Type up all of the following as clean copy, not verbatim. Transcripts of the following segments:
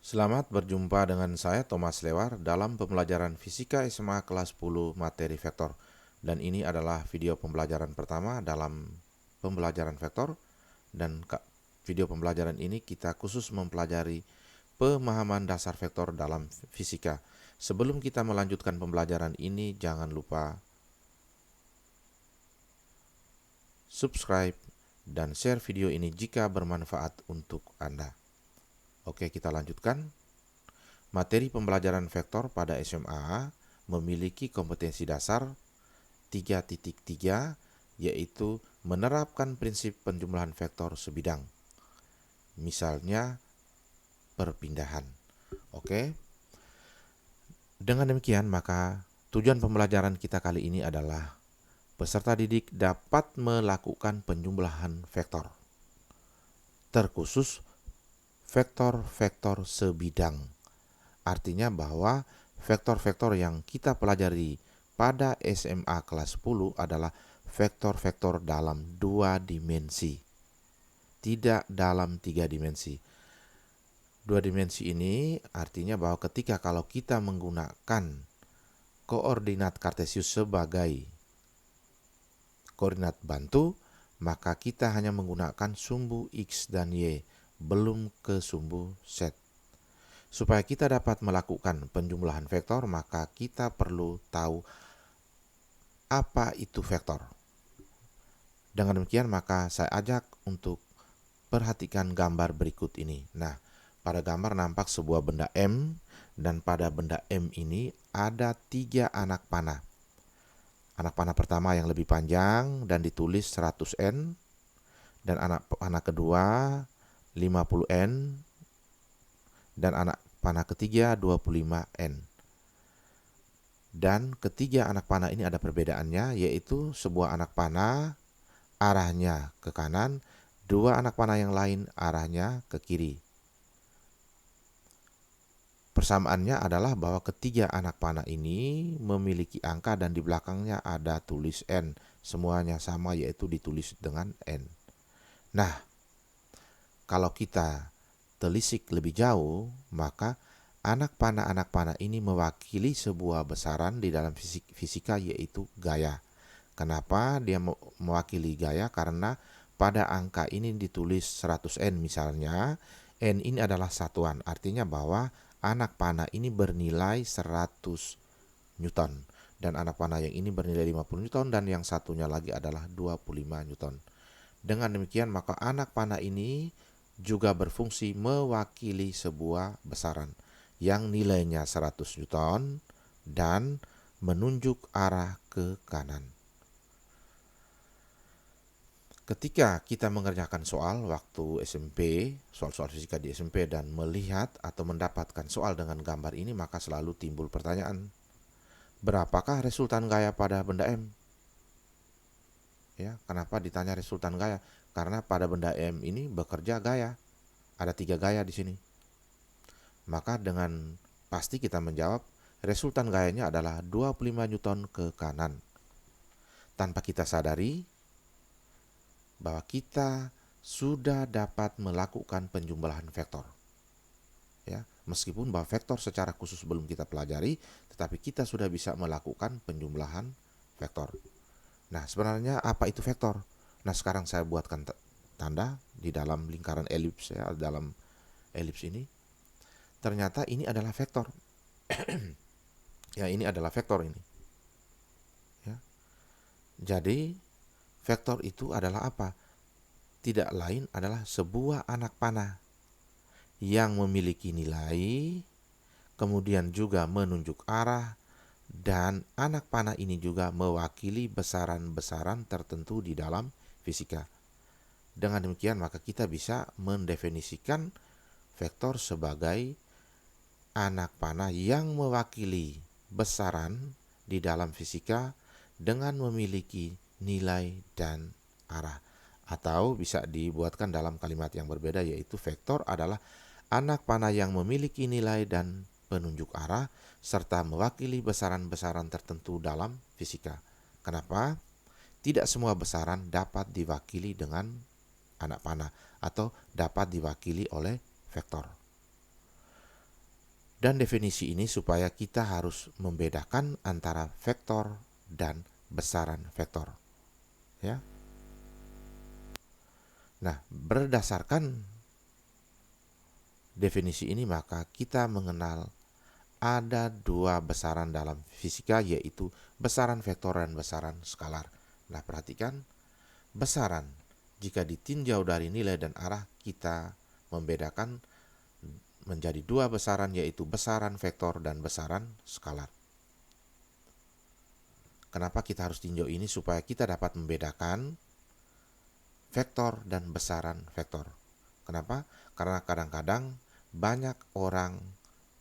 Selamat berjumpa dengan saya Thomas Lewar dalam pembelajaran Fisika SMA kelas 10 materi vektor. Dan ini adalah video pembelajaran pertama dalam pembelajaran vektor. Dan video pembelajaran ini kita khusus mempelajari pemahaman dasar vektor dalam fisika. Sebelum kita melanjutkan pembelajaran ini, jangan lupa subscribe dan share video ini jika bermanfaat untuk Anda. Oke, kita lanjutkan. Materi pembelajaran vektor pada SMA memiliki kompetensi dasar 3.3, yaitu menerapkan prinsip penjumlahan vektor sebidang. Misalnya perpindahan. Oke. Dengan demikian, maka tujuan pembelajaran kita kali ini adalah peserta didik dapat melakukan penjumlahan vektor, terkhusus vektor-vektor sebidang. Artinya bahwa vektor-vektor yang kita pelajari pada SMA kelas 10 adalah vektor-vektor dalam 2 dimensi, tidak dalam 3 dimensi. 2 dimensi ini artinya bahwa ketika kalau kita menggunakan koordinat kartesius sebagai koordinat bantu, maka kita hanya menggunakan sumbu X dan Y, belum ke sumbu Z. Supaya kita dapat melakukan penjumlahan vektor, maka kita perlu tahu apa itu vektor. Dengan demikian, maka saya ajak untuk perhatikan gambar berikut ini. Nah, pada gambar nampak sebuah benda M, dan pada benda M ini ada 3 anak panah. Anak panah pertama yang lebih panjang dan ditulis 100N, dan anak panah kedua 50N, dan anak panah ketiga 25N. Dan ketiga anak panah ini ada perbedaannya, yaitu sebuah anak panah arahnya ke kanan, 2 anak panah yang lain arahnya ke kiri. Persamaannya adalah bahwa ketiga anak panah ini memiliki angka dan di belakangnya ada tulis N. Semuanya sama, yaitu ditulis dengan N. Nah, kalau kita telisik lebih jauh, maka anak panah ini mewakili sebuah besaran di dalam fisika, yaitu gaya. Kenapa dia mewakili gaya? Karena pada angka ini ditulis 100N misalnya, N ini adalah satuan, artinya bahwa anak panah ini bernilai 100 Newton, dan anak panah yang ini bernilai 50 Newton, dan yang satunya lagi adalah 25 Newton. Dengan demikian, maka anak panah ini juga berfungsi mewakili sebuah besaran yang nilainya 100 Newton dan menunjuk arah ke kanan. Ketika kita mengerjakan soal waktu SMP, soal-soal fisika di SMP, dan melihat atau mendapatkan soal dengan gambar ini, maka selalu timbul pertanyaan, berapakah resultan gaya pada benda M? Ya, kenapa ditanya resultan gaya? Karena pada benda M ini bekerja gaya. Ada 3 gaya di sini. Maka dengan pasti kita menjawab resultan gayanya adalah 25 Newton ke kanan. Tanpa kita sadari bahwa kita sudah dapat melakukan penjumlahan vektor. Ya, meskipun bahwa vektor secara khusus belum kita pelajari, tetapi kita sudah bisa melakukan penjumlahan vektor. Nah, sebenarnya apa itu vektor? Nah, sekarang saya buatkan tanda di dalam lingkaran elips, ya, dalam elips ini. Ternyata ini adalah vektor. Ya, ini adalah vektor ini. Ya. Jadi vektor itu adalah apa? Tidak lain adalah sebuah anak panah yang memiliki nilai, kemudian juga menunjuk arah, dan anak panah ini juga mewakili besaran-besaran tertentu di dalam fisika. Dengan demikian, maka kita bisa mendefinisikan vektor sebagai anak panah yang mewakili besaran di dalam fisika dengan memiliki nilai dan arah. Atau bisa dibuatkan dalam kalimat yang berbeda, yaitu vektor adalah anak panah yang memiliki nilai dan penunjuk arah serta mewakili besaran-besaran tertentu dalam fisika. Kenapa? Tidak semua besaran dapat diwakili dengan anak panah atau dapat diwakili oleh vektor. Dan definisi ini supaya kita harus membedakan antara vektor dan besaran vektor. Ya. Nah, berdasarkan definisi ini maka kita mengenal ada dua besaran dalam fisika, yaitu besaran vektor dan besaran skalar. Nah, perhatikan, besaran jika ditinjau dari nilai dan arah, kita membedakan menjadi dua besaran, yaitu besaran vektor dan besaran skalar. Kenapa kita harus tinjau ini? Supaya kita dapat membedakan vektor dan besaran vektor. Kenapa? Karena kadang-kadang banyak orang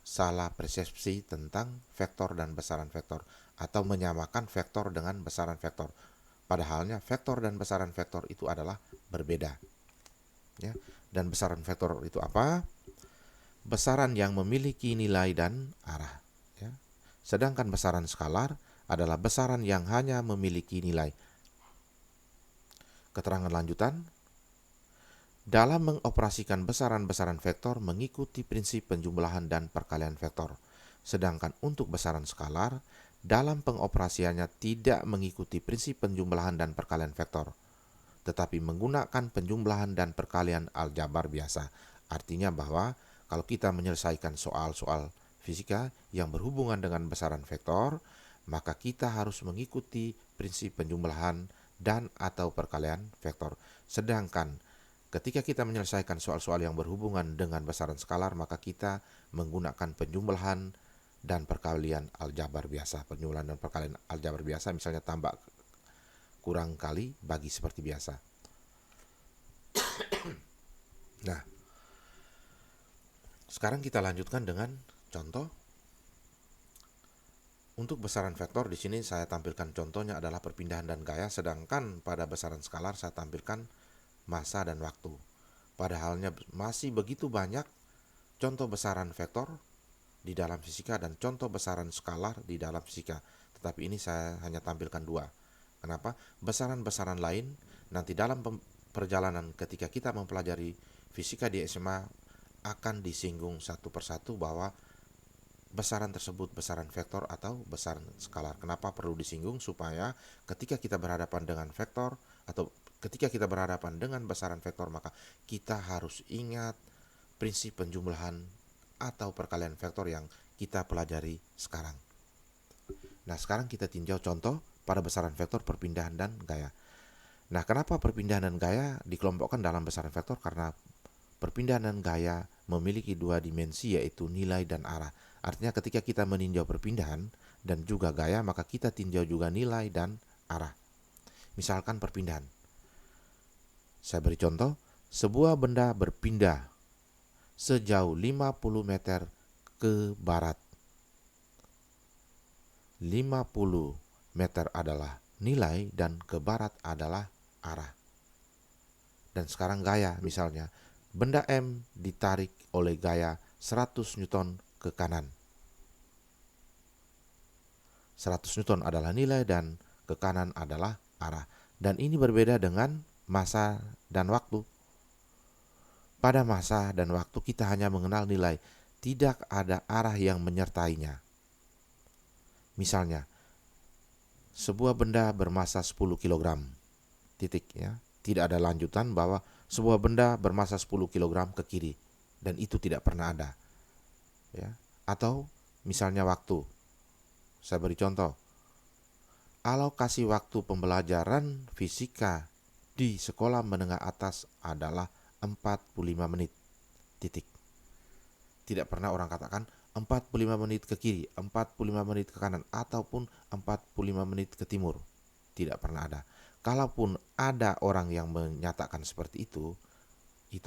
salah persepsi tentang vektor dan besaran vektor, atau menyamakan vektor dengan besaran vektor. Padahalnya vektor dan besaran vektor itu adalah berbeda. Ya. Dan besaran vektor itu apa? Besaran yang memiliki nilai dan arah. Ya. Sedangkan besaran skalar adalah besaran yang hanya memiliki nilai. Keterangan lanjutan, dalam mengoperasikan besaran-besaran vektor mengikuti prinsip penjumlahan dan perkalian vektor. Sedangkan untuk besaran skalar, dalam pengoperasiannya tidak mengikuti prinsip penjumlahan dan perkalian vektor, tetapi menggunakan penjumlahan dan perkalian aljabar biasa. Artinya bahwa kalau kita menyelesaikan soal-soal fisika yang berhubungan dengan besaran vektor, maka kita harus mengikuti prinsip penjumlahan dan atau perkalian vektor. Sedangkan ketika kita menyelesaikan soal-soal yang berhubungan dengan besaran skalar, maka kita menggunakan penjumlahan dan perkalian aljabar biasa. Penjumlahan dan perkalian aljabar biasa, misalnya tambah, kurang, kali, bagi, seperti biasa. Nah, sekarang kita lanjutkan dengan contoh. Untuk besaran vektor di sini saya tampilkan contohnya adalah perpindahan dan gaya, sedangkan pada besaran skalar saya tampilkan massa dan waktu. Padahalnya masih begitu banyak contoh besaran vektor di dalam fisika dan contoh besaran skalar di dalam fisika. Tetapi ini saya hanya tampilkan dua. Kenapa? Besaran-besaran lain nanti dalam perjalanan ketika kita mempelajari fisika di SMA akan disinggung satu persatu bahwa besaran tersebut besaran vektor atau besaran skalar. Kenapa perlu disinggung? Supaya ketika kita berhadapan dengan vektor atau ketika kita berhadapan dengan besaran vektor, maka kita harus ingat prinsip penjumlahan atau perkalian vektor yang kita pelajari sekarang. Nah, sekarang kita tinjau contoh pada besaran vektor, perpindahan dan gaya. Nah, kenapa perpindahan dan gaya dikelompokkan dalam besaran vektor? Karena perpindahan dan gaya memiliki dua dimensi, yaitu nilai dan arah. Artinya ketika kita meninjau perpindahan dan juga gaya, maka kita tinjau juga nilai dan arah. Misalkan perpindahan. Saya beri contoh, sebuah benda berpindah sejauh 50 meter ke barat. 50 meter adalah nilai dan ke barat adalah arah. Dan sekarang gaya, misalnya benda M ditarik oleh gaya 100 Newton ke kanan. 100 Newton adalah nilai dan ke kanan adalah arah. Dan ini berbeda dengan massa dan waktu. Pada massa dan waktu kita hanya mengenal nilai, tidak ada arah yang menyertainya. Misalnya, sebuah benda bermassa 10 kg. Titik, ya. Tidak ada lanjutan bahwa sebuah benda bermassa 10 kg ke kiri, dan itu tidak pernah ada. Ya. Atau misalnya waktu. Saya beri contoh. Alokasi waktu pembelajaran fisika di sekolah menengah atas adalah 45 menit. Titik. Tidak pernah orang katakan 45 menit ke kiri, 45 menit ke kanan, ataupun 45 menit ke timur. Tidak pernah ada. Kalaupun ada orang yang menyatakan seperti itu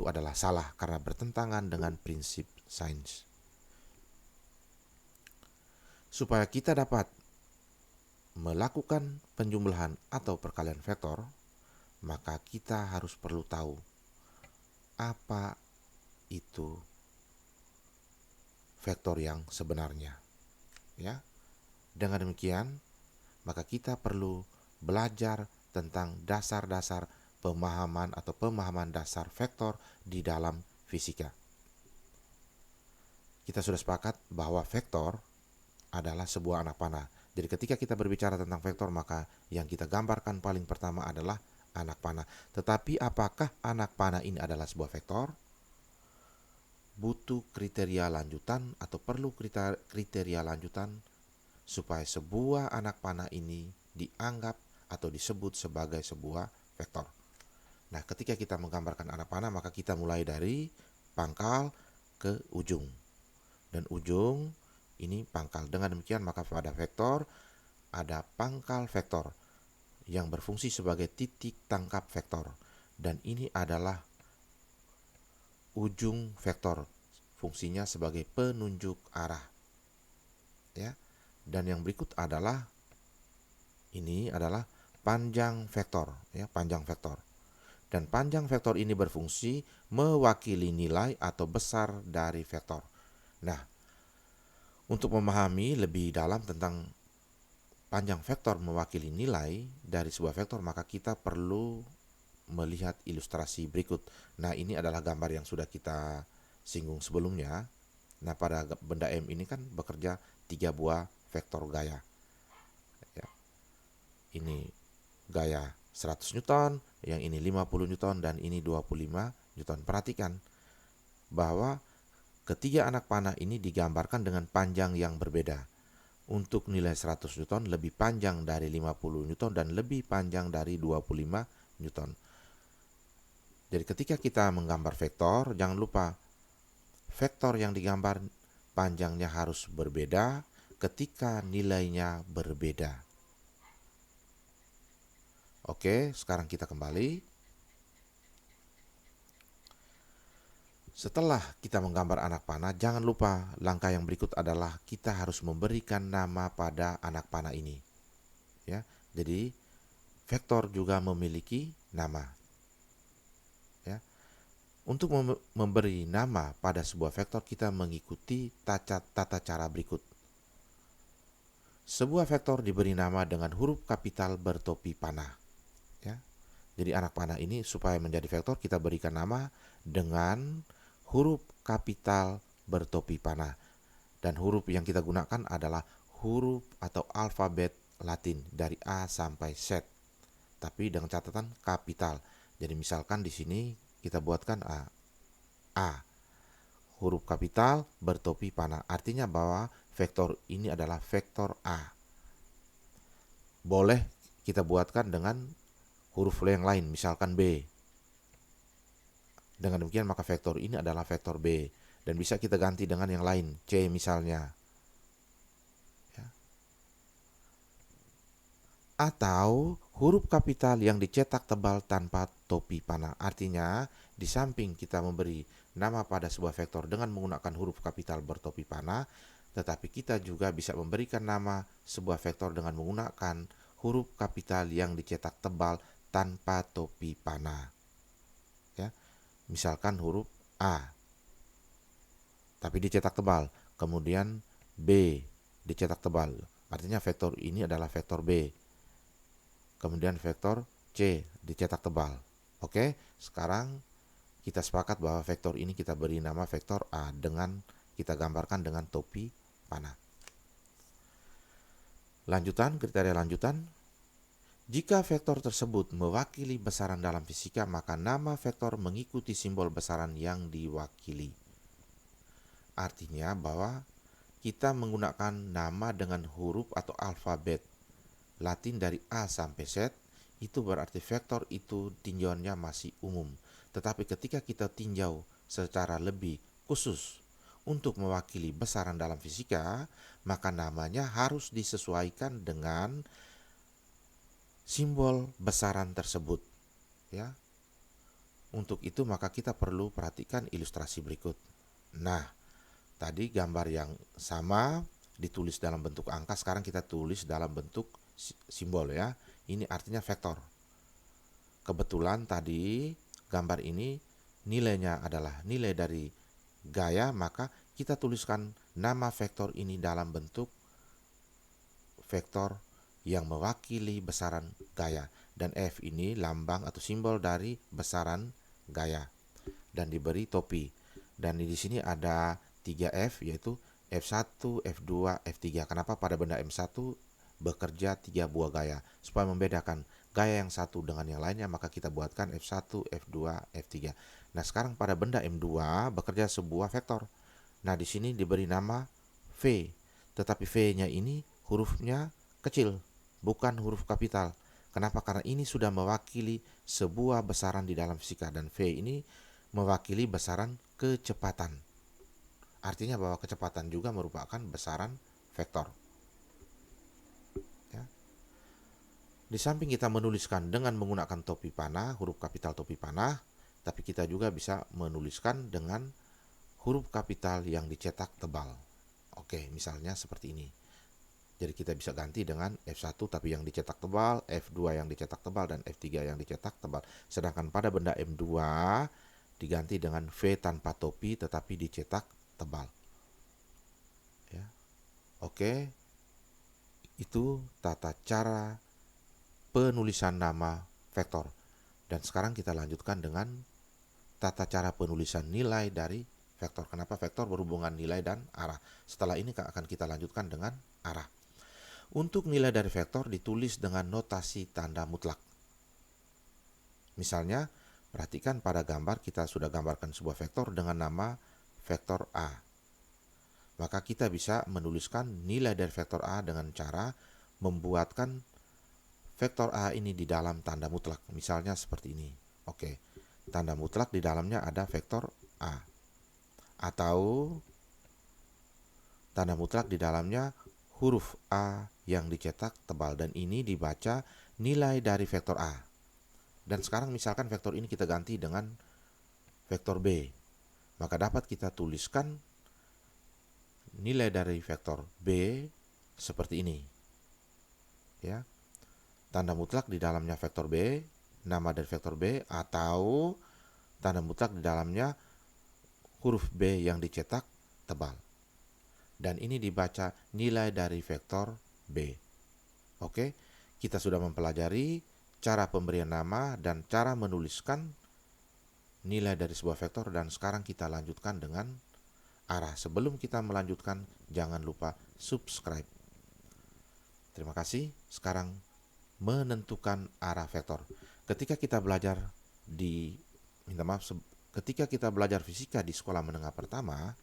adalah salah karena bertentangan dengan prinsip sains. Supaya kita dapat melakukan penjumlahan atau perkalian vektor, maka kita harus perlu tahu apa itu vektor yang sebenarnya. Ya. Dengan demikian, maka kita perlu belajar tentang dasar-dasar pemahaman atau pemahaman dasar vektor di dalam fisika. kita sudah sepakat bahwa vektor adalah sebuah anak panah. Jadi ketika kita berbicara tentang vektor, maka yang kita gambarkan paling pertama adalah anak panah. Tetapi apakah anak panah ini adalah sebuah vektor? Butuh kriteria lanjutan atau perlu kriteria lanjutan supaya sebuah anak panah ini dianggap atau disebut sebagai sebuah vektor. Nah, ketika kita menggambarkan anak panah, maka kita mulai dari pangkal ke ujung. Dan ujung ini pangkal. Dengan demikian, maka pada vektor ada pangkal vektor yang berfungsi sebagai titik tangkap vektor. Dan ini adalah ujung vektor, fungsinya sebagai penunjuk arah. Ya. Dan yang berikut adalah ini adalah panjang vektor, ya, panjang vektor. Dan panjang vektor ini berfungsi mewakili nilai atau besar dari vektor. Nah, untuk memahami lebih dalam tentang panjang vektor mewakili nilai dari sebuah vektor, maka kita perlu melihat ilustrasi berikut. Nah, ini adalah gambar yang sudah kita singgung sebelumnya. Nah, pada benda M ini kan bekerja 3 buah vektor gaya. Ya. Ini gaya 100 Newton, yang ini 50 Newton, dan ini 25 Newton. Perhatikan bahwa ketiga anak panah ini digambarkan dengan panjang yang berbeda. Untuk nilai 100 Newton lebih panjang dari 50 Newton dan lebih panjang dari 25 Newton. Jadi ketika kita menggambar vektor, jangan lupa vektor yang digambar panjangnya harus berbeda ketika nilainya berbeda. Oke, sekarang kita kembali. Setelah kita menggambar anak panah, jangan lupa langkah yang berikut adalah kita harus memberikan nama pada anak panah ini. Ya, jadi vektor juga memiliki nama. Ya, untuk memberi nama pada sebuah vektor, kita mengikuti tata cara berikut. Sebuah vektor diberi nama dengan huruf kapital bertopi panah. Ya, jadi anak panah ini supaya menjadi vektor kita berikan nama dengan huruf kapital bertopi panah. Dan huruf yang kita gunakan adalah huruf atau alfabet Latin dari A sampai Z. Tapi dengan catatan kapital. Jadi misalkan di sini kita buatkan A. A. Huruf kapital bertopi panah. Artinya bahwa vektor ini adalah vektor A. Boleh kita buatkan dengan huruf yang lain, misalkan B. Dengan demikian maka vektor ini adalah vektor B. Dan bisa kita ganti dengan yang lain, C misalnya. Ya. Atau huruf kapital yang dicetak tebal tanpa topi panah. Artinya di samping kita memberi nama pada sebuah vektor dengan menggunakan huruf kapital bertopi panah, tetapi kita juga bisa memberikan nama sebuah vektor dengan menggunakan huruf kapital yang dicetak tebal tanpa topi panah. Ya. Misalkan huruf A, tapi dicetak tebal. Kemudian B dicetak tebal. Artinya vektor ini adalah vektor B. Kemudian vektor C dicetak tebal. Oke, sekarang kita sepakat bahwa vektor ini kita beri nama vektor A dengan kita gambarkan dengan topi panah. Lanjutan, kriteria lanjutan. Jika vektor tersebut mewakili besaran dalam fisika, maka nama vektor mengikuti simbol besaran yang diwakili. Artinya bahwa kita menggunakan nama dengan huruf atau alfabet Latin dari A sampai Z, itu berarti vektor itu tinjauannya masih umum. Tetapi ketika kita tinjau secara lebih khusus untuk mewakili besaran dalam fisika, maka namanya harus disesuaikan dengan simbol besaran tersebut. Ya. Untuk itu maka kita perlu perhatikan ilustrasi berikut. Nah, tadi gambar yang sama ditulis dalam bentuk angka, sekarang kita tulis dalam bentuk simbol ya. Ini artinya vektor. Kebetulan tadi gambar ini nilainya adalah nilai dari gaya, maka kita tuliskan nama vektor ini dalam bentuk vektor yang mewakili besaran gaya. Dan F ini lambang atau simbol dari besaran gaya. Dan diberi topi. Dan di sini ada 3F, yaitu F1, F2, F3. Kenapa pada benda M1 bekerja 3 buah gaya? Supaya membedakan gaya yang satu dengan yang lainnya, maka kita buatkan F1, F2, F3. Nah, sekarang pada benda M2 bekerja sebuah vektor. Nah, di sini diberi nama V, tetapi V-nya ini hurufnya kecil, bukan huruf kapital. Kenapa? Karena ini sudah mewakili sebuah besaran di dalam fisika, dan V ini mewakili besaran kecepatan. Artinya bahwa kecepatan juga merupakan besaran vektor. Ya. Di samping kita menuliskan dengan menggunakan topi panah, huruf kapital topi panah, tapi kita juga bisa menuliskan dengan huruf kapital yang dicetak tebal. Oke, misalnya seperti ini. Jadi kita bisa ganti dengan F1 tapi yang dicetak tebal, F2 yang dicetak tebal, dan F3 yang dicetak tebal. Sedangkan pada benda M2 diganti dengan V tanpa topi tetapi dicetak tebal. Ya. Oke, itu tata cara penulisan nama vektor. Dan sekarang kita lanjutkan dengan tata cara penulisan nilai dari vektor. Kenapa vektor berhubungan nilai dan arah? Setelah ini akan kita lanjutkan dengan arah. Untuk nilai dari vektor ditulis dengan notasi tanda mutlak. Misalnya, perhatikan pada gambar kita sudah gambarkan sebuah vektor dengan nama vektor A. Maka kita bisa menuliskan nilai dari vektor A dengan cara membuatkan vektor A ini di dalam tanda mutlak. Misalnya seperti ini. Oke, tanda mutlak di dalamnya ada vektor A. Atau tanda mutlak di dalamnya huruf A yang dicetak tebal, dan ini dibaca nilai dari vektor A. Dan sekarang misalkan vektor ini kita ganti dengan vektor B, maka dapat kita tuliskan nilai dari vektor B seperti ini. Ya. Tanda mutlak di dalamnya vektor B, nama dari vektor B, atau tanda mutlak di dalamnya huruf B yang dicetak tebal. Dan ini dibaca nilai dari vektor B. Oke, kita sudah mempelajari cara pemberian nama dan cara menuliskan nilai dari sebuah vektor, dan sekarang kita lanjutkan dengan arah. Sebelum kita melanjutkan, jangan lupa subscribe. Terima kasih. Sekarang menentukan arah vektor. Ketika kita belajar ketika kita belajar fisika di sekolah menengah pertama,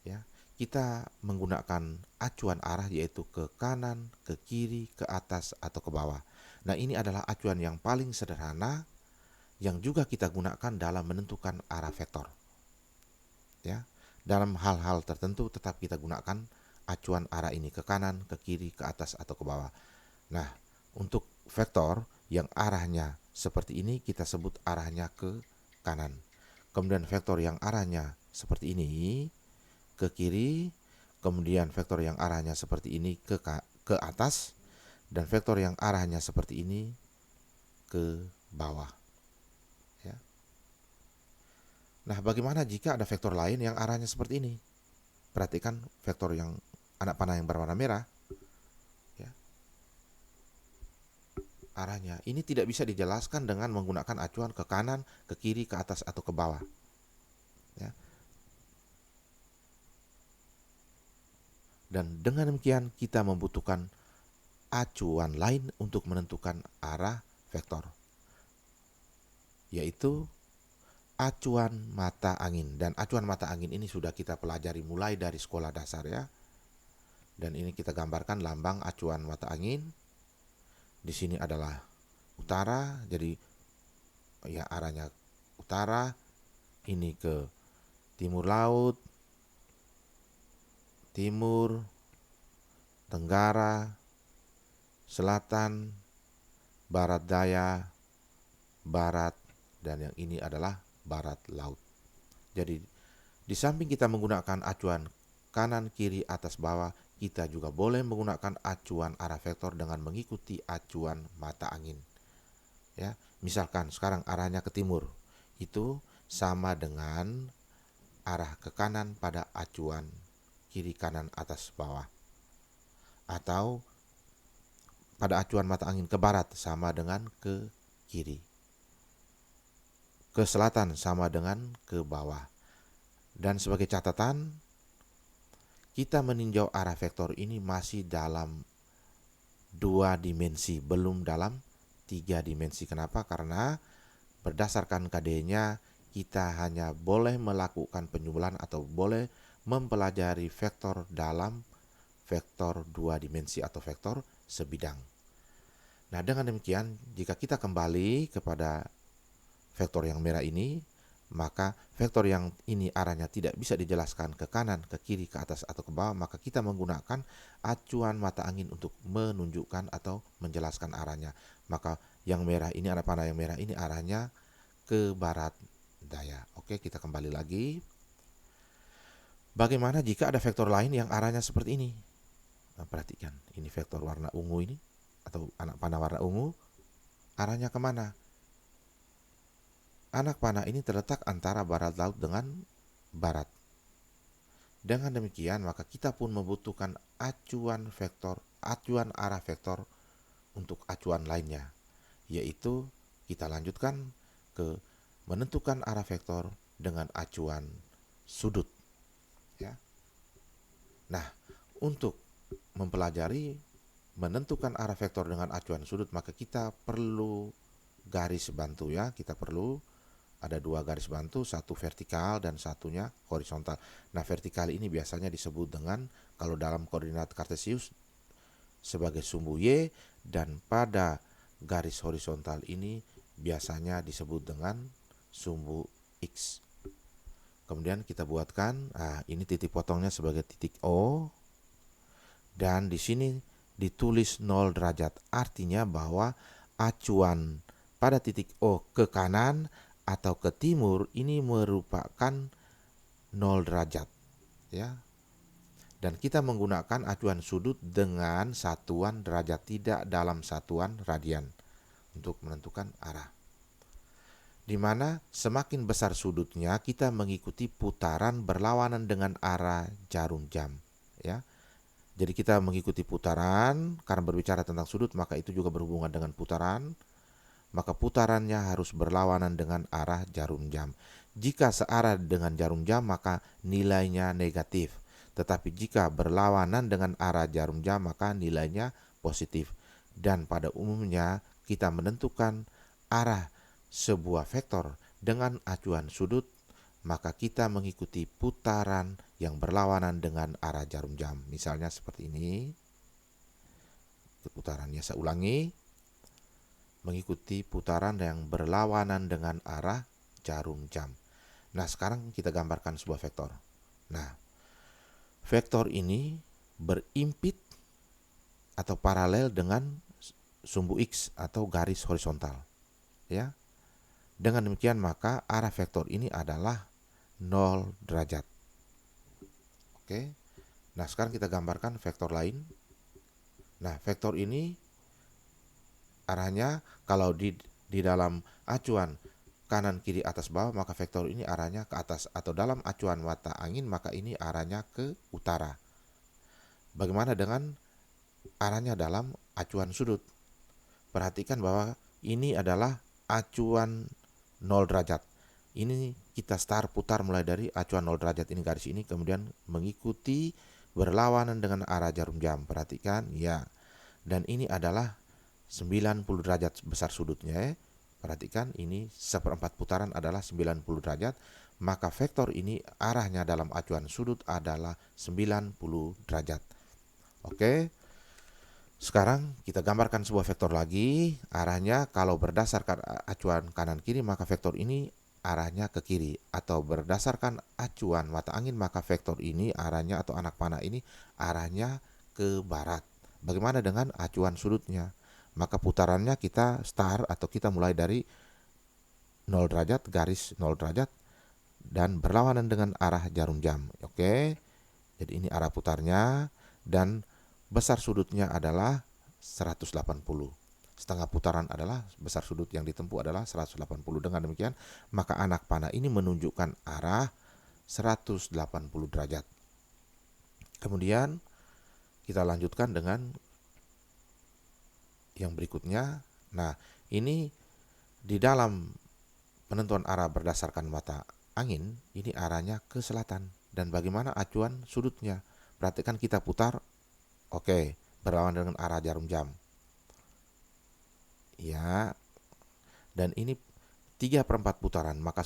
ya, kita menggunakan acuan arah, yaitu ke kanan, ke kiri, ke atas, atau ke bawah. Nah, ini adalah acuan yang paling sederhana yang juga kita gunakan dalam menentukan arah vektor. Ya, dalam hal-hal tertentu tetap kita gunakan acuan arah ini ke kanan, ke kiri, ke atas, atau ke bawah. Nah, untuk vektor yang arahnya seperti ini kita sebut arahnya ke kanan. Kemudian vektor yang arahnya seperti ini ke kiri, kemudian vektor yang arahnya seperti ini ke atas, dan vektor yang arahnya seperti ini ke bawah. Ya. Nah, bagaimana jika ada vektor lain yang arahnya seperti ini? Perhatikan vektor yang anak panah yang berwarna merah. Ya. Arahnya ini tidak bisa dijelaskan dengan menggunakan acuan ke kanan, ke kiri, ke atas, atau ke bawah. Ya. Dan dengan demikian kita membutuhkan acuan lain untuk menentukan arah vektor, yaitu acuan mata angin. Dan acuan mata angin ini sudah kita pelajari mulai dari sekolah dasar, ya. Dan ini kita gambarkan lambang acuan mata angin. Di sini adalah utara, jadi ya arahnya utara, ini ke timur laut, timur, tenggara, selatan, barat daya, barat, dan yang ini adalah barat laut. Jadi di samping kita menggunakan acuan kanan, kiri, atas, bawah, kita juga boleh menggunakan acuan arah vektor dengan mengikuti acuan mata angin. Ya, misalkan sekarang arahnya ke timur, itu sama dengan arah ke kanan pada acuan kiri, kanan, atas, bawah. Atau pada acuan mata angin ke barat sama dengan ke kiri. Ke selatan sama dengan ke bawah. Dan sebagai catatan, kita meninjau arah vektor ini masih dalam 2 dimensi, belum dalam 3 dimensi. Kenapa? Karena berdasarkan KD-nya kita hanya boleh melakukan penjumlahan atau boleh mempelajari vektor dalam vektor 2 dimensi atau vektor sebidang. Nah, dengan demikian jika kita kembali kepada vektor yang merah ini, maka vektor yang ini arahnya tidak bisa dijelaskan ke kanan, ke kiri, ke atas, atau ke bawah, maka kita menggunakan acuan mata angin untuk menunjukkan atau menjelaskan arahnya. Maka yang merah ini, arah panah yang merah ini arahnya ke barat daya. Oke, kita kembali lagi. Bagaimana jika ada vektor lain yang arahnya seperti ini? Nah, perhatikan, ini vektor warna ungu ini, atau anak panah warna ungu, arahnya kemana? Anak panah ini terletak antara barat laut dengan barat. Dengan demikian, maka kita pun membutuhkan acuan vektor, acuan arah vektor untuk acuan lainnya, yaitu kita lanjutkan ke menentukan arah vektor dengan acuan sudut. Ya. Nah, untuk mempelajari menentukan arah vektor dengan acuan sudut, maka kita perlu garis bantu ya. Kita perlu ada 2 garis bantu, satu vertikal dan satunya horizontal. Nah, vertikal ini biasanya disebut dengan, kalau dalam koordinat kartesius, sebagai sumbu Y, dan pada garis horizontal ini biasanya disebut dengan sumbu X. Kemudian kita buatkan, ini titik potongnya sebagai titik O, dan di sini ditulis 0 derajat. Artinya bahwa acuan pada titik O ke kanan atau ke timur ini merupakan 0 derajat ya. Dan kita menggunakan acuan sudut dengan satuan derajat, tidak dalam satuan radian untuk menentukan arah. Di mana semakin besar sudutnya kita mengikuti putaran berlawanan dengan arah jarum jam ya. Jadi kita mengikuti putaran, karena berbicara tentang sudut maka itu juga berhubungan dengan putaran. Maka putarannya harus berlawanan dengan arah jarum jam. Jika searah dengan jarum jam maka nilainya negatif. Tetapi jika berlawanan dengan arah jarum jam maka nilainya positif. Dan pada umumnya kita menentukan arah sebuah vektor dengan acuan sudut, maka kita mengikuti putaran yang berlawanan dengan arah jarum jam. Misalnya seperti ini. Putarannya saya ulangi. Mengikuti putaran yang berlawanan dengan arah jarum jam. Nah, sekarang kita gambarkan sebuah vektor. Nah, vektor ini berimpit atau paralel dengan sumbu X atau garis horizontal. Ya. Dengan demikian maka arah vektor ini adalah 0 derajat. Oke. Nah, sekarang kita gambarkan vektor lain. Nah, vektor ini arahnya kalau di dalam acuan kanan kiri atas bawah maka vektor ini arahnya ke atas, atau dalam acuan mata angin maka ini arahnya ke utara. Bagaimana dengan arahnya dalam acuan sudut? Perhatikan bahwa ini adalah acuan 0 derajat. Ini kita start putar mulai dari acuan 0 derajat ini, garis ini, kemudian mengikuti berlawanan dengan arah jarum jam. Perhatikan ya. Dan ini adalah 90 derajat besar sudutnya ya. Perhatikan ini seperempat putaran adalah 90 derajat. Maka vektor ini arahnya dalam acuan sudut adalah 90 derajat. Oke. Sekarang kita gambarkan sebuah vektor lagi. Arahnya kalau berdasarkan acuan kanan kiri maka vektor ini arahnya ke kiri. Atau berdasarkan acuan mata angin maka vektor ini arahnya atau anak panah ini arahnya ke barat. Bagaimana dengan acuan sudutnya? Maka putarannya kita start atau kita mulai dari 0 derajat, garis 0 derajat, dan berlawanan dengan arah jarum jam. Oke. Jadi ini arah putarnya, dan besar sudutnya adalah 180. Setengah putaran adalah besar sudut yang ditempuh adalah 180. Dengan demikian, maka anak panah ini menunjukkan arah 180 derajat. Kemudian kita lanjutkan dengan yang berikutnya. Nah, ini di dalam penentuan arah berdasarkan mata angin ini arahnya ke selatan. Dan bagaimana acuan sudutnya? Perhatikan kita putar, oke, berlawanan dengan arah jarum jam. Ya, dan ini 3/4 putaran, maka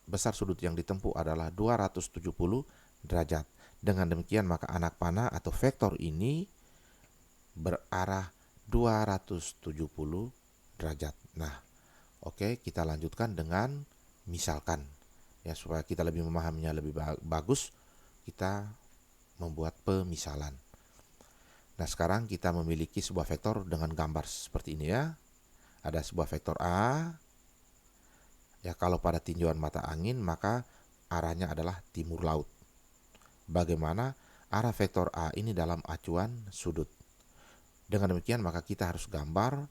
besar sudut yang ditempuh adalah 270 derajat. Dengan demikian maka anak panah atau vektor ini berarah 270 derajat. Nah, oke, kita lanjutkan dengan misalkan. Ya, supaya kita lebih memahaminya lebih bagus, kita membuat pemisalan. Nah, sekarang kita memiliki sebuah vektor dengan gambar seperti ini ya. Ada sebuah vektor A. Ya, kalau pada tinjauan mata angin maka arahnya adalah timur laut. Bagaimana arah vektor A ini dalam acuan sudut? Dengan demikian maka kita harus gambar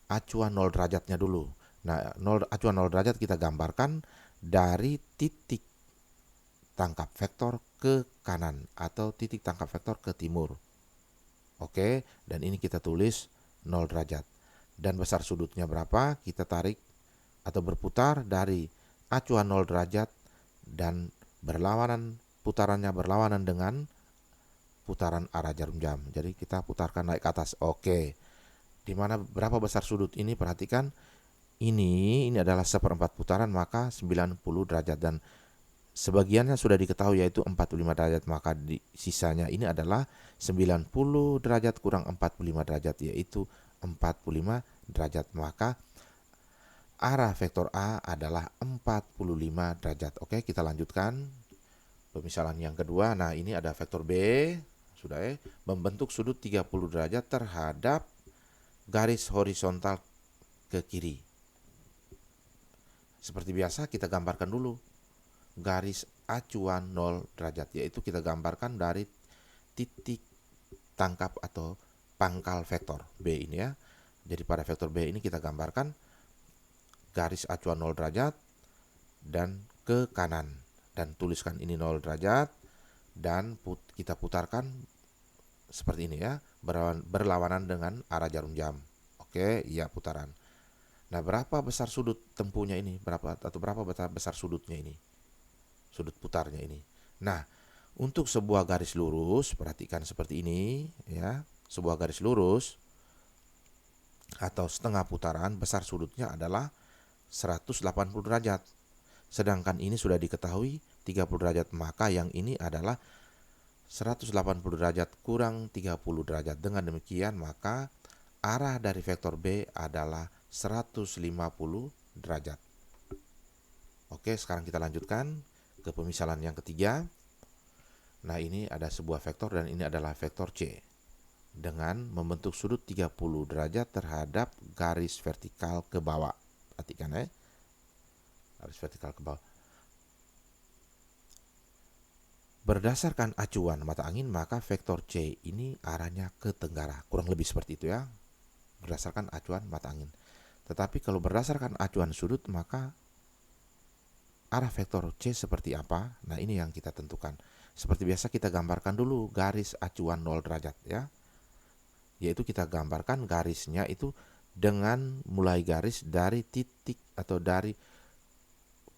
acuan 0 derajatnya dulu. Nah, acuan 0 derajat kita gambarkan dari titik tangkap vektor ke kanan atau titik tangkap vektor ke timur. Oke, dan ini kita tulis 0 derajat. Dan besar sudutnya berapa? Kita tarik atau berputar dari acuan 0 derajat dan putarannya berlawanan dengan putaran arah jarum jam. Jadi kita putarkan naik ke atas. Oke. Di mana berapa besar sudut ini? Perhatikan. Ini adalah 1/4 putaran, maka 90 derajat, dan sebagiannya sudah diketahui yaitu 45 derajat, maka sisanya ini adalah 90 derajat kurang 45 derajat yaitu 45 derajat. Maka arah vektor A adalah 45 derajat. Oke, kita lanjutkan pemisalan yang kedua. Nah, ini ada vektor B, sudah ya, membentuk sudut 30 derajat terhadap garis horizontal ke kiri. Seperti biasa kita gambarkan dulu garis acuan 0 derajat, yaitu kita gambarkan dari titik tangkap atau pangkal vektor B ini ya. Jadi pada vektor B ini kita gambarkan garis acuan 0 derajat dan ke kanan, dan tuliskan ini 0 derajat, dan kita putarkan seperti ini ya, berlawanan dengan arah jarum jam. Oke, iya, putaran. Nah, berapa besar sudut tempuhnya ini? Berapa besar sudutnya ini? Sudut putarnya ini. Nah, untuk sebuah garis lurus, perhatikan seperti ini ya. Sebuah garis lurus atau setengah putaran, besar sudutnya adalah 180 derajat. Sedangkan ini sudah diketahui 30 derajat, maka yang ini adalah 180 derajat kurang 30 derajat. Dengan demikian maka arah dari vektor B adalah 150 derajat. Oke, sekarang kita lanjutkan ke pemisalan yang ketiga. Nah, ini ada sebuah vektor dan ini adalah vektor C dengan membentuk sudut 30 derajat terhadap garis vertikal ke bawah. Perhatikan ya. Garis vertikal ke bawah. Berdasarkan acuan mata angin, maka vektor C ini arahnya ke tenggara. Kurang lebih seperti itu ya. Berdasarkan acuan mata angin. Tetapi kalau berdasarkan acuan sudut, maka arah vektor C seperti apa? Nah, ini yang kita tentukan. Seperti biasa kita gambarkan dulu garis acuan 0 derajat ya. Yaitu kita gambarkan garisnya itu dengan mulai garis dari titik atau dari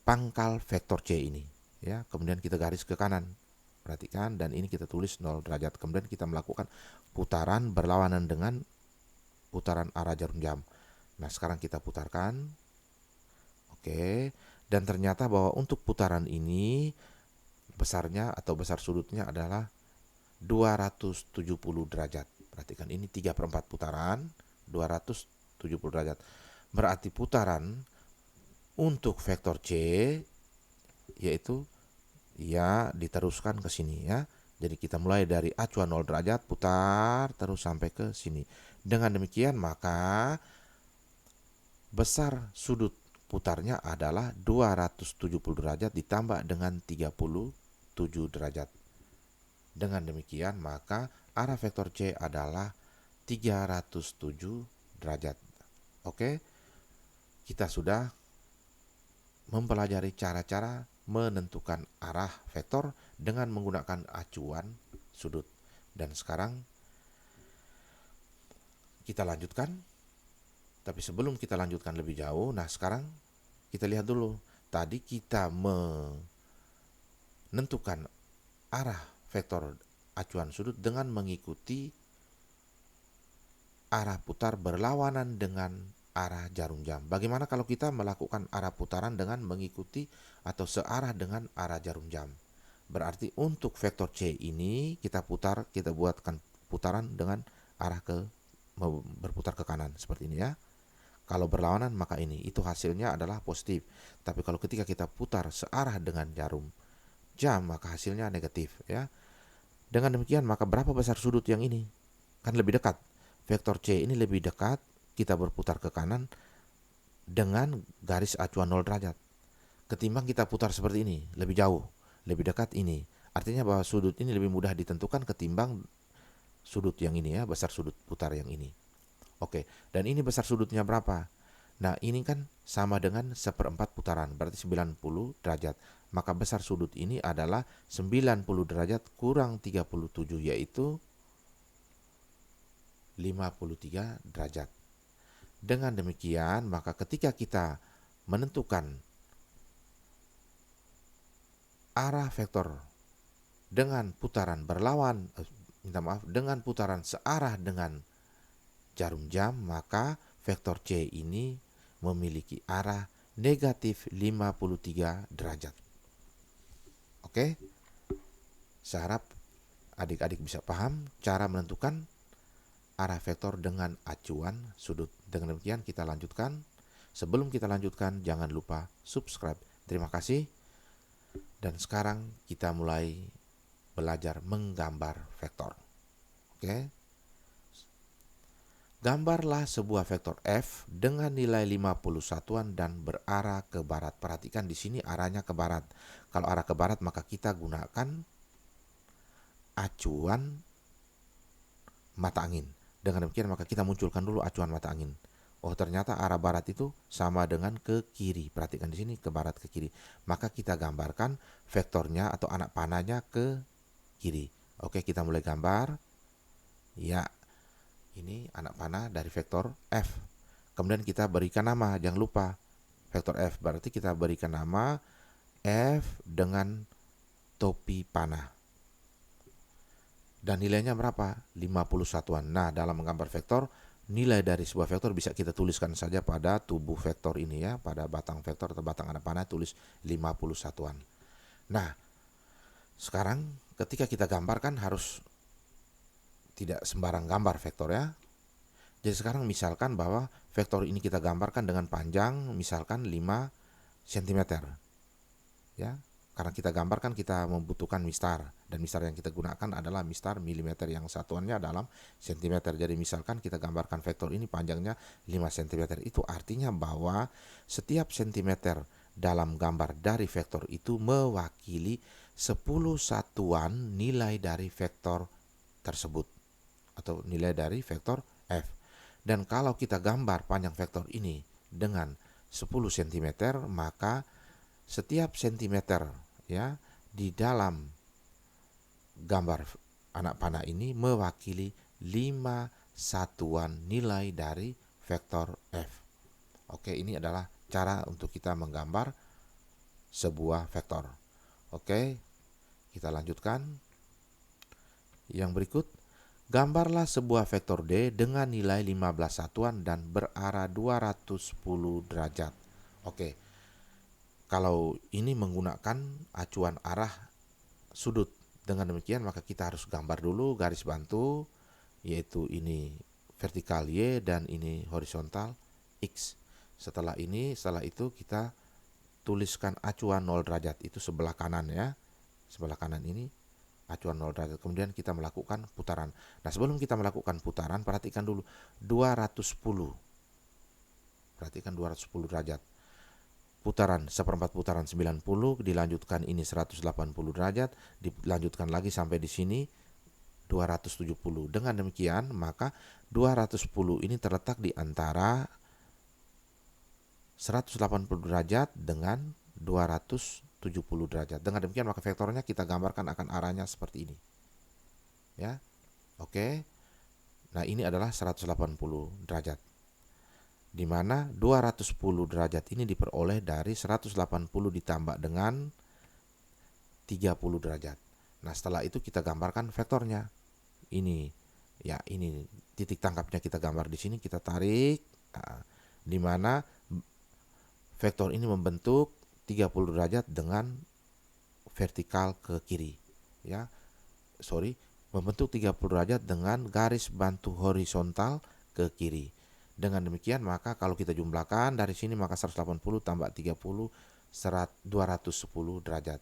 pangkal vektor C ini ya. Kemudian kita garis ke kanan. Perhatikan, dan ini kita tulis 0 derajat. Kemudian kita melakukan putaran berlawanan dengan putaran arah jarum jam. Nah, sekarang kita putarkan. Oke, dan ternyata bahwa untuk putaran ini besarnya atau besar sudutnya adalah 270 derajat. Perhatikan, ini 3/4 putaran, 270 derajat. Berarti putaran untuk vektor C yaitu ya diteruskan ke sini ya. Jadi kita mulai dari acuan 0 derajat, putar terus sampai ke sini. Dengan demikian maka besar sudut putarnya adalah 270 derajat ditambah dengan 37 derajat. Dengan demikian maka arah vektor C adalah 307 derajat. Oke, kita sudah mempelajari cara-cara menentukan arah vektor dengan menggunakan acuan sudut. Dan sekarang kita lanjutkan. Tapi sebelum kita lanjutkan lebih jauh, nah sekarang kita lihat dulu tadi kita menentukan arah vektor acuan sudut dengan mengikuti arah putar berlawanan dengan arah jarum jam. Bagaimana kalau kita melakukan arah putaran dengan mengikuti atau searah dengan arah jarum jam? Berarti untuk vektor C ini kita buatkan putaran dengan arah berputar ke kanan seperti ini ya. Kalau berlawanan maka ini, itu hasilnya adalah positif. Tapi kalau ketika kita putar searah dengan jarum jam maka hasilnya negatif ya. Dengan demikian maka berapa besar sudut yang ini? Kan lebih dekat. Vektor C ini lebih dekat, kita berputar ke kanan dengan garis acuan 0 derajat. Ketimbang kita putar seperti ini, lebih jauh, lebih dekat ini. Artinya bahwa sudut ini lebih mudah ditentukan ketimbang sudut yang ini ya, besar sudut putar yang ini. Oke, dan ini besar sudutnya berapa? Nah, ini kan sama dengan 1/4 putaran, berarti 90 derajat. Maka besar sudut ini adalah 90 derajat kurang 37, yaitu 53 derajat. Dengan demikian, maka ketika kita menentukan arah vektor dengan putaran dengan putaran searah dengan jarum jam, maka vektor C ini memiliki arah negatif 53 derajat. Oke, saya harap adik-adik bisa paham cara menentukan arah vektor dengan acuan sudut. Dengan demikian kita lanjutkan. Sebelum kita lanjutkan, jangan lupa subscribe. Terima kasih. Dan sekarang kita mulai belajar menggambar vektor. Oke. Gambarlah sebuah vektor F dengan nilai 50 satuan dan berarah ke barat. Perhatikan di sini arahnya ke barat. Kalau arah ke barat maka kita gunakan acuan mata angin. Dengan demikian maka kita munculkan dulu acuan mata angin. Oh, ternyata arah barat itu sama dengan ke kiri. Perhatikan di sini ke barat ke kiri. Maka kita gambarkan vektornya atau anak panahnya ke kiri. Oke, kita mulai gambar. Ya, ini anak panah dari vektor F. Kemudian kita berikan nama, jangan lupa vektor F. Berarti kita berikan nama F dengan topi panah. Dan nilainya berapa? 50 satuan. Nah, dalam menggambar vektor, nilai dari sebuah vektor bisa kita tuliskan saja pada tubuh vektor ini ya, pada batang vektor atau batang anak panah tulis 50 satuan. Nah, sekarang ketika kita gambarkan harus tidak sembarang gambar vektor ya. Jadi sekarang misalkan bahwa vektor ini kita gambarkan dengan panjang misalkan 5 cm. Ya, karena kita gambarkan kita membutuhkan mistar, dan mistar yang kita gunakan adalah mistar milimeter yang satuannya dalam cm. Jadi misalkan kita gambarkan vektor ini panjangnya 5 cm. Itu artinya bahwa setiap cm dalam gambar dari vektor itu mewakili 10 satuan nilai dari vektor tersebut atau nilai dari vektor F. Dan kalau kita gambar panjang vektor ini dengan 10 cm, maka setiap sentimeter ya di dalam gambar anak panah ini mewakili 5 satuan nilai dari vektor F. Oke, ini adalah cara untuk kita menggambar sebuah vektor. Oke, kita lanjutkan. Yang berikut, gambarlah sebuah vektor D dengan nilai 15 satuan dan berarah 210 derajat. Oke, kalau ini menggunakan acuan arah sudut. Dengan demikian maka kita harus gambar dulu garis bantu, yaitu ini vertikal Y dan ini horizontal X. Setelah itu kita tuliskan acuan 0 derajat, itu sebelah kanan ya. Sebelah kanan ini acuan 0 derajat. Kemudian kita melakukan putaran. Nah, sebelum kita melakukan putaran, perhatikan dulu 210. Perhatikan 210 derajat. Putaran, seperempat putaran 90, dilanjutkan ini 180 derajat, dilanjutkan lagi sampai di sini 270. Dengan demikian, maka 210 ini terletak di antara 180 derajat dengan 270 derajat. Dengan demikian, maka vektornya kita gambarkan akan arahnya seperti ini. Ya. Oke. Nah, ini adalah 180 derajat. di mana 210 derajat ini diperoleh dari 180 ditambah dengan 30 derajat. Nah, setelah itu kita gambarkan vektornya. Ini ya, ini titik tangkapnya kita gambar di sini, kita tarik, di mana vektor ini membentuk 30 derajat dengan vertikal ke kiri. Ya, membentuk 30 derajat dengan garis bantu horizontal ke kiri. Dengan demikian maka kalau kita jumlahkan dari sini maka 180 tambah 30 210 derajat.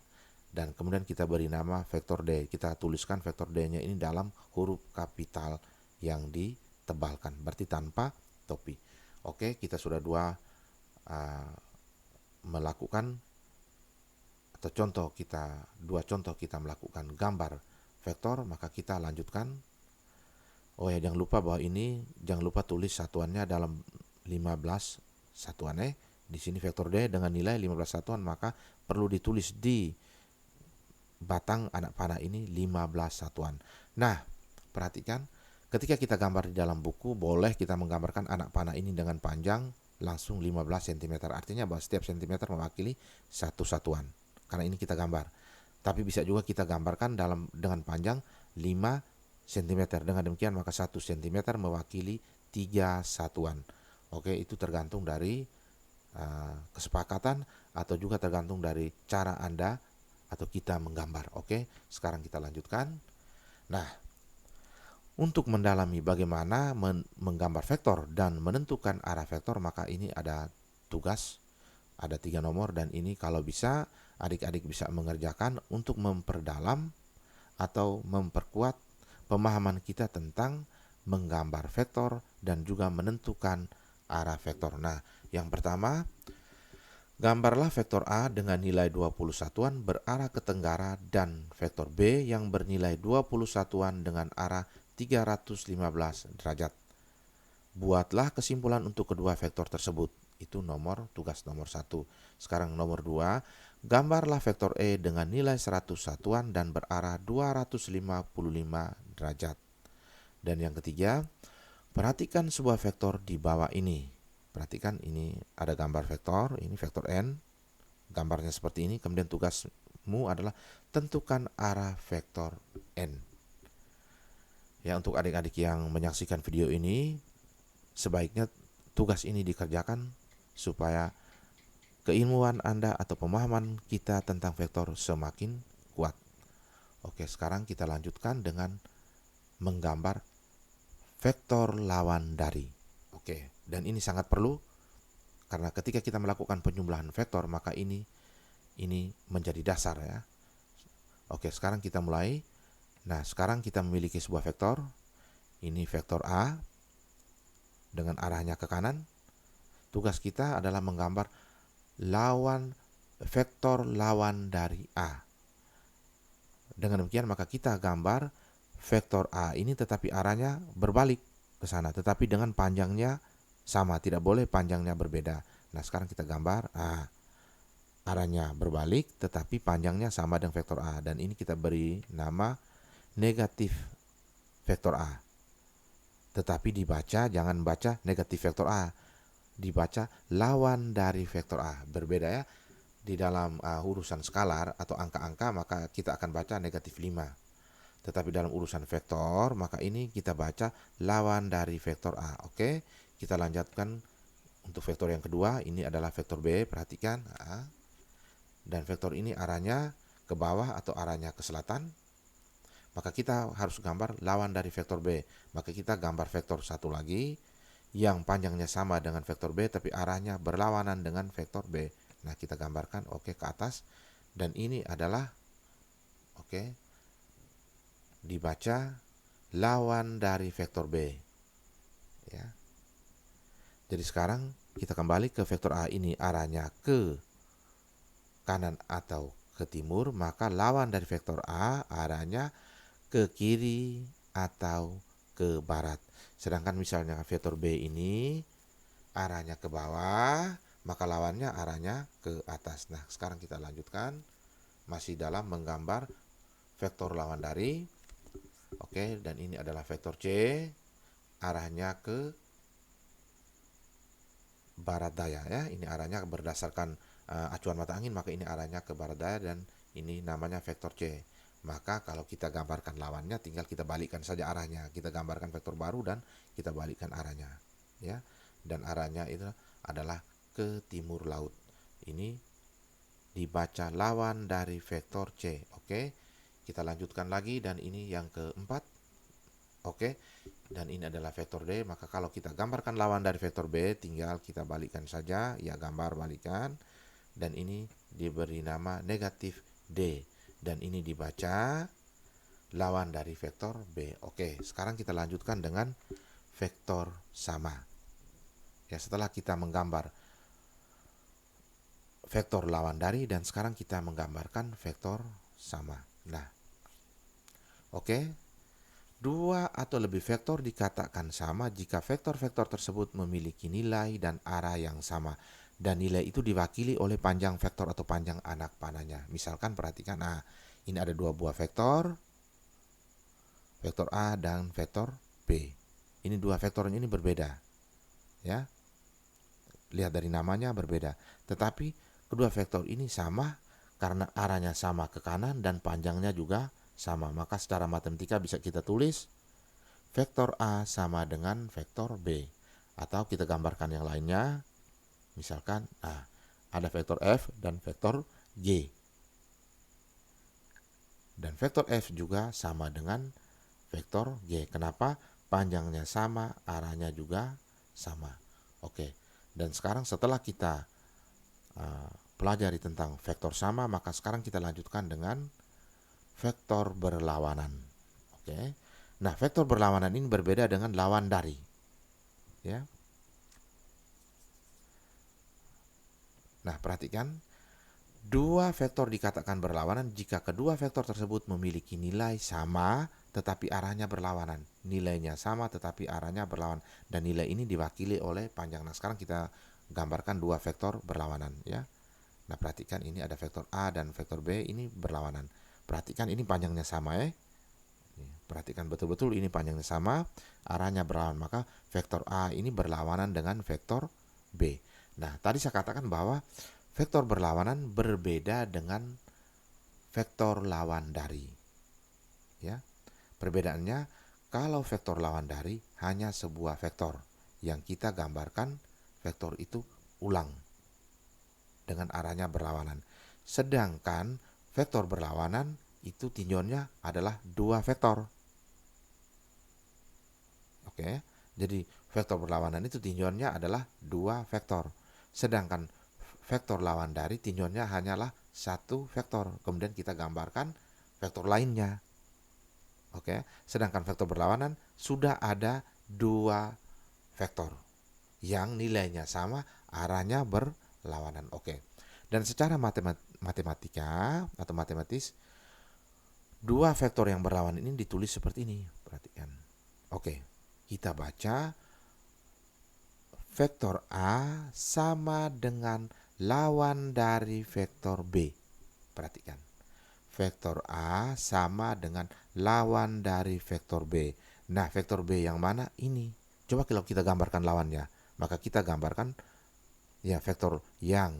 Dan kemudian kita beri nama vektor D. Kita tuliskan vektor D-nya ini dalam huruf kapital yang ditebalkan, berarti tanpa topi. Oke, kita sudah melakukan atau dua contoh kita melakukan gambar vektor, maka kita lanjutkan. Oh ya, jangan lupa bahwa jangan lupa tulis satuannya dalam 15 satuan. Di sini vektor D dengan nilai 15 satuan, maka perlu ditulis di batang anak panah ini 15 satuan. Nah, perhatikan, ketika kita gambar di dalam buku, boleh kita menggambarkan anak panah ini dengan panjang langsung 15 cm. Artinya bahwa setiap cm mewakili satu satuan. Karena ini kita gambar. Tapi bisa juga kita gambarkan dengan panjang 5 cm. Dengan demikian maka 1 cm mewakili 3 satuan. Oke, itu tergantung dari kesepakatan atau juga tergantung dari cara Anda atau kita menggambar. Oke, sekarang kita lanjutkan. Nah, untuk mendalami bagaimana menggambar vektor dan menentukan arah vektor, maka ini ada tugas, ada 3 nomor, dan ini kalau bisa adik-adik bisa mengerjakan untuk memperdalam atau memperkuat pemahaman kita tentang menggambar vektor dan juga menentukan arah vektor. Nah, yang pertama, gambarlah vektor A dengan nilai 20 satuan berarah ke tenggara dan vektor B yang bernilai 20 satuan dengan arah 315 derajat. Buatlah kesimpulan untuk kedua vektor tersebut. Itu tugas nomor 1. Sekarang nomor 2, gambarlah vektor E dengan nilai 100 satuan dan berarah 255 derajat. Dan yang ketiga, perhatikan sebuah vektor di bawah ini. Perhatikan, ini ada gambar vektor, ini vektor N, gambarnya seperti ini. Kemudian tugasmu adalah tentukan arah vektor N. Ya, untuk adik-adik yang menyaksikan video ini, sebaiknya tugas ini dikerjakan supaya keilmuan Anda atau pemahaman kita tentang vektor semakin kuat. Oke, sekarang kita lanjutkan dengan menggambar vektor lawan dari. Oke, dan ini sangat perlu karena ketika kita melakukan penjumlahan vektor maka ini menjadi dasar ya. Oke, sekarang kita mulai. Nah, sekarang kita memiliki sebuah vektor. Ini vektor A dengan arahnya ke kanan. Tugas kita adalah menggambar vektor lawan dari A. Dengan demikian maka kita gambar vektor A ini tetapi arahnya berbalik ke sana, tetapi dengan panjangnya sama, tidak boleh panjangnya berbeda. Nah, sekarang kita gambar arahnya berbalik tetapi panjangnya sama dengan vektor A, dan ini kita beri nama negatif vektor A. Tetapi dibaca, jangan baca negatif vektor A, dibaca lawan dari vektor A. Berbeda ya. Di dalam urusan skalar atau angka-angka maka kita akan baca negatif 5. Tetapi dalam urusan vektor maka ini kita baca lawan dari vektor A. Oke, kita lanjutkan untuk vektor yang kedua. Ini adalah vektor B, perhatikan. Dan vektor ini arahnya ke bawah atau arahnya ke selatan. Maka kita harus gambar lawan dari vektor B. Maka kita gambar vektor satu lagi yang panjangnya sama dengan vektor B tapi arahnya berlawanan dengan vektor B. Nah, kita gambarkan ke atas, dan ini adalah dibaca lawan dari vektor B ya. Jadi sekarang kita kembali ke vektor A, ini arahnya ke kanan atau ke timur, maka lawan dari vektor A arahnya ke kiri atau ke barat. Sedangkan misalnya vektor B ini arahnya ke bawah, maka lawannya arahnya ke atas. Nah, sekarang kita lanjutkan masih dalam menggambar vektor lawan dari. Oke, dan ini adalah vektor C, arahnya ke barat daya ya. Ini arahnya berdasarkan acuan mata angin, maka ini arahnya ke barat daya dan ini namanya vektor C. Maka kalau kita gambarkan lawannya tinggal kita balikkan saja arahnya. Kita gambarkan vektor baru dan kita balikkan arahnya ya. Dan arahnya itu adalah ke timur laut. Ini dibaca lawan dari vektor C. Oke. Kita lanjutkan lagi dan ini yang keempat. Oke. Dan ini adalah vektor D, maka kalau kita gambarkan lawan dari vektor B, tinggal kita balikkan saja, ya gambar balikan. Dan ini diberi nama negatif D. Dan ini dibaca lawan dari vektor B. Oke, sekarang kita lanjutkan dengan vektor sama. Ya, setelah kita menggambar vektor lawan dari dan sekarang kita menggambarkan vektor sama. Nah, oke. Dua atau lebih vektor dikatakan sama jika vektor-vektor tersebut memiliki nilai dan arah yang sama. Dan nilai itu diwakili oleh panjang vektor atau panjang anak panahnya. Misalkan perhatikan, ini ada dua buah vektor, vektor A dan vektor B. Ini dua vektornya ini berbeda. Ya. Lihat dari namanya berbeda. Tetapi kedua vektor ini sama karena arahnya sama ke kanan dan panjangnya juga sama. Maka secara matematika bisa kita tulis vektor A sama dengan vektor B. Atau kita gambarkan yang lainnya. Misalkan ada vektor F dan vektor G. Dan vektor F juga sama dengan vektor G. Kenapa? Panjangnya sama, arahnya juga sama. Oke. Dan sekarang setelah kita pelajari tentang vektor sama, maka sekarang kita lanjutkan dengan vektor berlawanan. Oke. Nah, vektor berlawanan ini berbeda dengan lawan dari. Ya. Nah, perhatikan. Dua vektor dikatakan berlawanan jika kedua vektor tersebut memiliki nilai sama tetapi arahnya berlawanan. Nilainya sama tetapi arahnya berlawanan. Dan nilai ini diwakili oleh panjang. Nah, sekarang kita gambarkan dua vektor berlawanan ya. Nah, perhatikan ini ada vektor A dan vektor B ini berlawanan. Perhatikan ini panjangnya sama ya. Perhatikan betul-betul ini panjangnya sama, arahnya berlawanan. Maka vektor A ini berlawanan dengan vektor B. Nah, tadi saya katakan bahwa vektor berlawanan berbeda dengan vektor lawan dari. Ya. Perbedaannya, kalau vektor lawan dari hanya sebuah vektor yang kita gambarkan vektor itu ulang dengan arahnya berlawanan. Sedangkan vektor berlawanan itu tinjauannya adalah dua vektor. Oke, jadi vektor berlawanan itu tinjauannya adalah dua vektor. Sedangkan vektor lawan dari tinjauannya hanyalah satu vektor. Kemudian kita gambarkan vektor lainnya. Oke, sedangkan vektor berlawanan sudah ada dua vektor yang nilainya sama, arahnya berlawanan. Oke. Dan secara matematika atau matematis, dua vektor yang berlawanan ini ditulis seperti ini. Perhatikan. Oke, kita baca vektor A sama dengan lawan dari vektor B. Perhatikan. Vektor A sama dengan lawan dari vektor B. Nah, vektor B yang mana? Ini. Coba kalau kita gambarkan lawannya, maka kita gambarkan ya vektor yang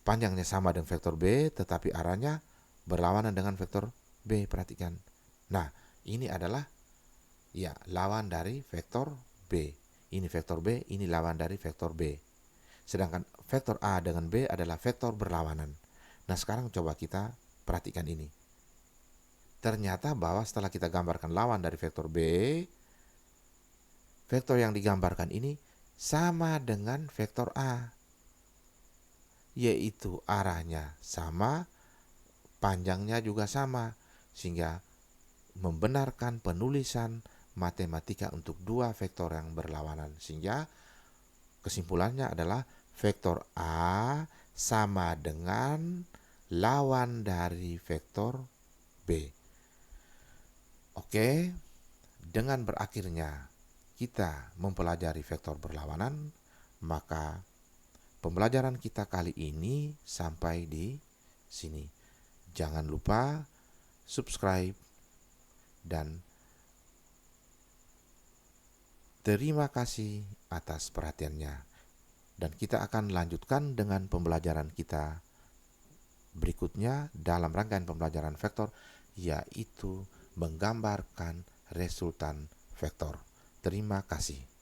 panjangnya sama dengan vektor B, tetapi arahnya berlawanan dengan vektor B. Perhatikan. Nah, ini adalah ya lawan dari vektor B. Ini vektor B, ini lawan dari vektor B. Sedangkan vektor A dengan B adalah vektor berlawanan. Nah, sekarang coba kita perhatikan ini. Ternyata bahwa setelah kita gambarkan lawan dari vektor B, vektor yang digambarkan ini sama dengan vektor A. Yaitu arahnya sama, panjangnya juga sama. Sehingga membenarkan penulisan matematika untuk dua vektor yang berlawanan. Sehingga kesimpulannya adalah vektor A sama dengan lawan dari vektor B. Oke, dengan berakhirnya kita mempelajari vektor berlawanan, maka pembelajaran kita kali ini sampai di sini. Jangan lupa subscribe dan terima kasih atas perhatiannya. dan kita akan lanjutkan dengan pembelajaran kita berikutnya dalam rangkaian pembelajaran vektor, yaitu menggambarkan resultan vektor. Terima kasih.